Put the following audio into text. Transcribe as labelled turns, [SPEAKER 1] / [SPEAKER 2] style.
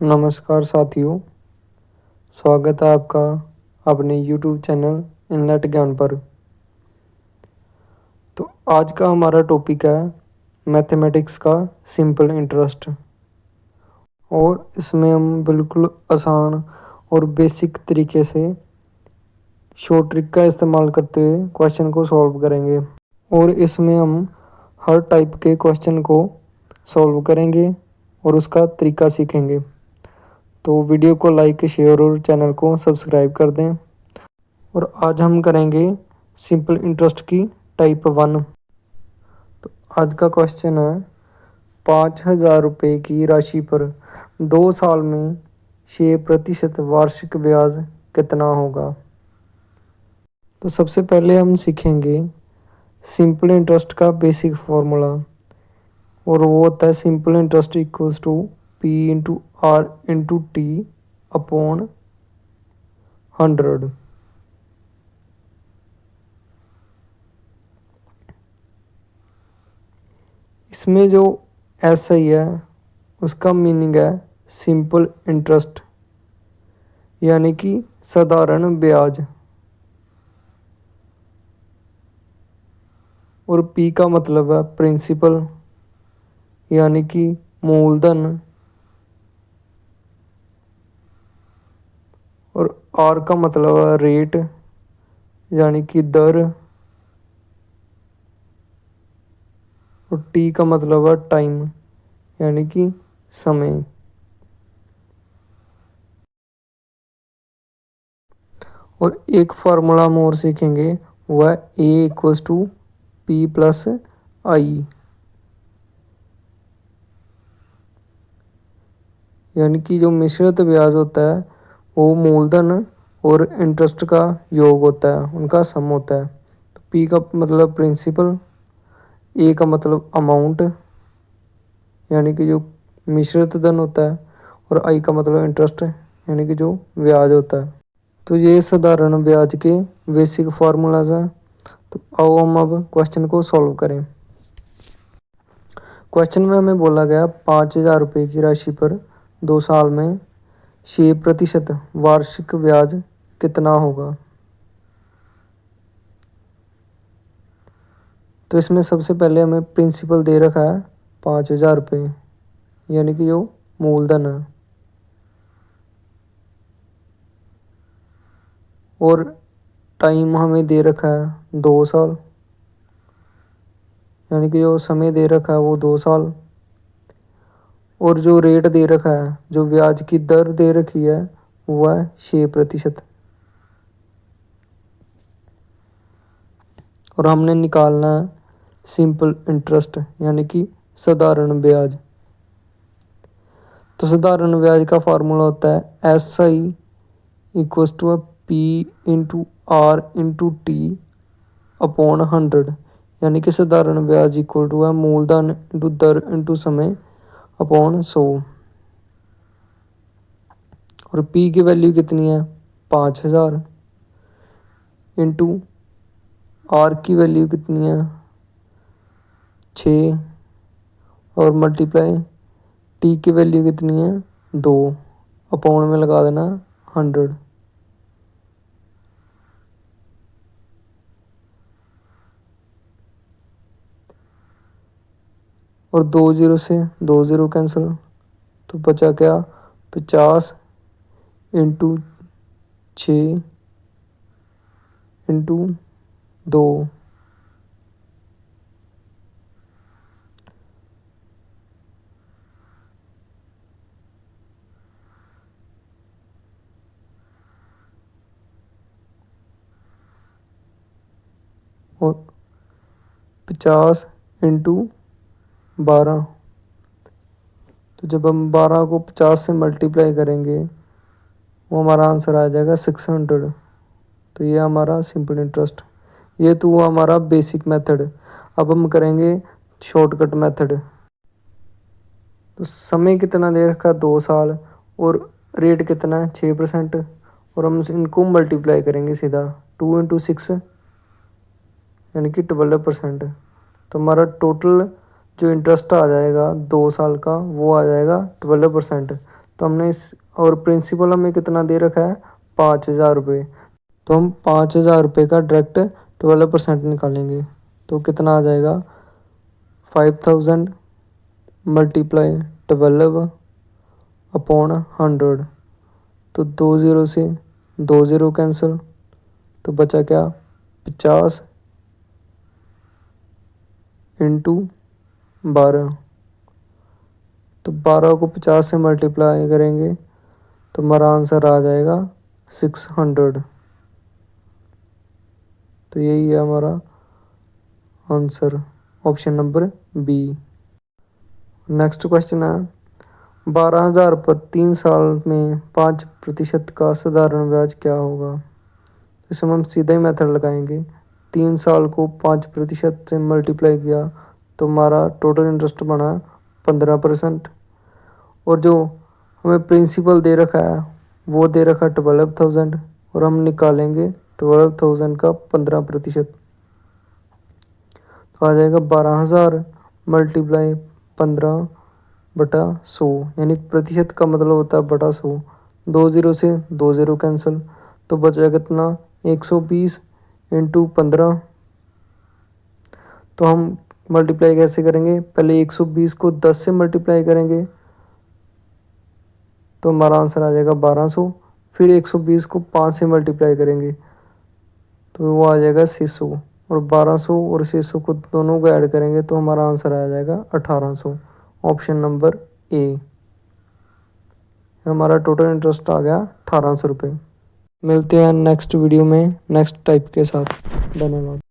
[SPEAKER 1] नमस्कार साथियों, स्वागत है आपका अपने YouTube चैनल इनलेट ज्ञान पर। तो आज का हमारा टॉपिक है मैथमेटिक्स का सिंपल इंटरेस्ट, और इसमें हम बिल्कुल आसान और बेसिक तरीके से शॉर्ट ट्रिक का इस्तेमाल करते हुए क्वेश्चन को सॉल्व करेंगे। और इसमें हम हर टाइप के क्वेश्चन को सॉल्व करेंगे और उसका तरीका सीखेंगे। तो वीडियो को लाइक, शेयर और चैनल को सब्सक्राइब कर दें। और आज हम करेंगे सिंपल इंटरेस्ट की टाइप 1। तो आज का क्वेश्चन है 5,000 रुपये की राशि पर 2 साल में 6% वार्षिक ब्याज कितना होगा। तो सबसे पहले हम सीखेंगे सिंपल इंटरेस्ट का बेसिक फॉर्मूला, और वो होता है simple interest equals to P/R/T upon 100। इसमें जो SI है उसका मीनिंग है सिंपल इंटरेस्ट, यानी कि साधारण ब्याज। और P का मतलब है प्रिंसिपल, यानी कि मूलधन। और R का मतलब है रेट, यानी कि दर। और T का मतलब है टाइम, यानी कि समय। और एक फार्मूला हम और सीखेंगे, वह A=P+I, यानी कि जो मिश्रित ब्याज होता है वो मूलधन और इंटरेस्ट का योग होता है, उनका सम होता है। तो P का मतलब प्रिंसिपल, A का मतलब अमाउंट, यानी कि जो मिश्रित धन होता है, और I का मतलब इंटरेस्ट, यानी कि जो ब्याज होता है। तो ये साधारण ब्याज के बेसिक फार्मूलाज हैं। तो आओ हम अब क्वेश्चन को सॉल्व करें। क्वेश्चन में हमें बोला गया 5,000 रुपये की राशि पर 2 साल में 6% वार्षिक ब्याज कितना होगा। तो इसमें सबसे पहले हमें प्रिंसिपल दे रखा है 5,000 रुपये, यानी कि जो मूलधन है। और टाइम हमें दे रखा है 2 साल, यानी कि जो समय दे रखा है वो 2 साल। और जो रेट दे रखा है, जो ब्याज की दर दे रखी है, वह है 6%। और हमने निकालना है सिंपल इंटरेस्ट, यानी कि साधारण ब्याज। तो साधारण ब्याज का फार्मूला होता है SI=P/R/T अपॉन 100, यानी कि साधारण ब्याज इक्वल टू है मूलधन इंटू दर इंटू समय अपॉन 100। और P की वैल्यू कितनी है 5,000, इंटू R की वैल्यू कितनी है 6, और मल्टीप्लाई T की वैल्यू कितनी है 2, अपॉन में लगा देना 100। और 2 जीरो से 2 जीरो कैंसिल, तो बचा क्या 50 इंटू 6 इंटू 2। और 50 इंटू 12, तो जब हम 12 को 50 से मल्टीप्लाई करेंगे वो हमारा आंसर आ जाएगा 600। तो ये हमारा सिंपल इंटरेस्ट। ये तो हुआ हमारा बेसिक मेथड। अब हम करेंगे शॉर्टकट मेथड। तो समय कितना दे रखा है 2 साल, और रेट कितना है 6%। और हम इनको मल्टीप्लाई करेंगे सीधा 2 × 6, यानी कि 12%। तो हमारा टोटल जो इंटरेस्ट आ जाएगा 2 साल का वो आ जाएगा 12%। तो हमने इस और प्रिंसिपल हमें कितना दे रखा है 5,000 रुपये। तो हम 5,000 रुपये का डायरेक्ट 12% निकालेंगे। तो कितना आ जाएगा 5,000 मल्टीप्लाई 12 अपॉन 100। तो 2 ज़ीरो से 2 ज़ीरो कैंसिल, तो बचा क्या 50 इंटू 12। तो 12 को 50 से मल्टीप्लाई करेंगे तो हमारा आंसर आ जाएगा 600। तो यही है हमारा answer, option number B. Next question है 12,000 पर 3 साल में 5% का साधारण ब्याज क्या होगा। इसमें हम सीधा ही मेथड लगाएंगे। 3 साल को 5% से मल्टीप्लाई किया तो हमारा टोटल इंटरेस्ट बना 15%। और जो हमें प्रिंसिपल दे रखा है वो दे रखा 12,000 और हम निकालेंगे 12,000 का 15%। तो आ जाएगा 12,000 मल्टीप्लाई 15/100, यानी प्रतिशत का मतलब होता है बटा 100। 2 ज़ीरो से 2 ज़ीरो कैंसिल, तो बचा कितना 120 इंटू 15। तो हम मल्टीप्लाई कैसे करेंगे, पहले 120 को 10 से मल्टीप्लाई करेंगे तो हमारा आंसर आ जाएगा 1200। फिर 120 को 5 से मल्टीप्लाई करेंगे तो वो आ जाएगा 600, और 1200 और 600 को दोनों को ऐड करेंगे तो हमारा आंसर आ जाएगा 1800, ऑप्शन नंबर ए। हमारा टोटल इंटरेस्ट आ गया 1800 रुपये। मिलते हैं नेक्स्ट वीडियो में नेक्स्ट टाइप के साथ। धन्यवाद।